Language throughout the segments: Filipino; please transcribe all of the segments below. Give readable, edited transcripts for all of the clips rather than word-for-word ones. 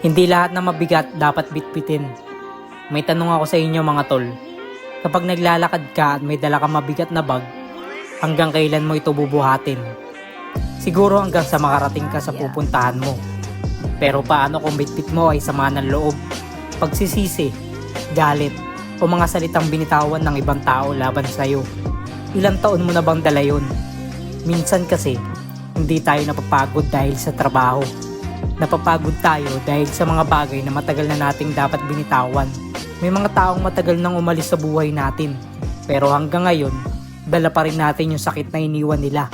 Hindi lahat na mabigat dapat bitbitin. May tanong ako sa inyo mga tol. Kapag naglalakad ka at may dala kang mabigat na bag, hanggang kailan mo ito bubuhatin? Siguro hanggang sa makarating ka sa pupuntahan mo. Pero paano kung bitbit mo ay sama ng loob, pagsisisi, galit, o mga salitang binitawan ng ibang tao laban sa'yo? Ilang taon mo na bang dala yun? Minsan kasi, hindi tayo napapagod dahil sa trabaho. Napapagod tayo dahil sa mga bagay na matagal na nating dapat binitawan. May mga taong matagal nang umalis sa buhay natin, pero hanggang ngayon, dala pa rin natin yung sakit na iniwan nila.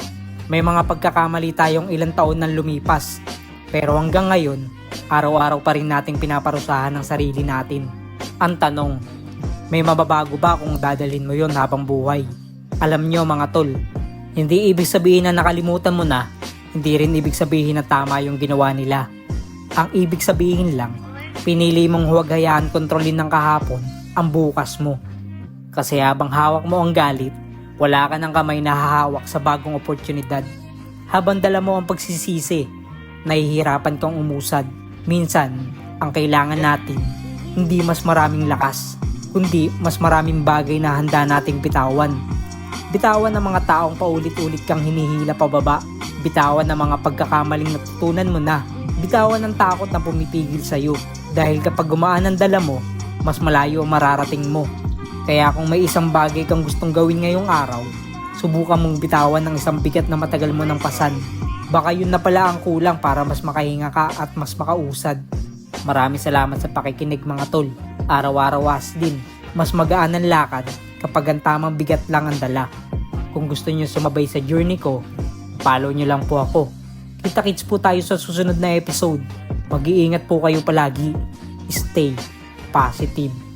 May mga pagkakamali tayong ilang taon nang lumipas, pero hanggang ngayon, araw-araw pa rin nating pinaparusahan ang sarili natin. Ang tanong, may mababago ba kung dadalhin mo yon habang buhay? Alam nyo mga tol, hindi ibig sabihin na nakalimutan mo na, hindi rin ibig sabihin na tama yung ginawa nila. Ang ibig sabihin lang, pinili mong huwag hayaan kontrolin ng kahapon ang bukas mo. Kasi habang hawak mo ang galit, wala ka ng kamay na hahawak sa bagong oportunidad. Habang dala mo ang pagsisisi, nahihirapan kang umusad. Minsan, ang kailangan natin, hindi mas maraming lakas, kundi mas maraming bagay na handa nating bitawan. Bitawan ng mga taong paulit-ulit kang hinihila pababa. Bitawan ng mga pagkakamaling natutunan mo na. Bitawan ng takot na pumipigil sa'yo. Dahil kapag gumaan ang dala mo, mas malayo ang mararating mo. Kaya kung may isang bagay kang gustong gawin ngayong araw, subukan mong bitawan ng isang bigat na matagal mo ng pasan. Baka yun na pala ang kulang para mas makahinga ka at mas makausad. Maraming salamat sa pakikinig mga tol. Araw-araw din, mas magaan ang lakad kapag ang tamang bigat lang ang dala. Kung gusto niyo sumabay sa journey ko, follow niyo lang po ako. Kita-kits po tayo sa susunod na episode. Mag-iingat po kayo palagi. Stay positive.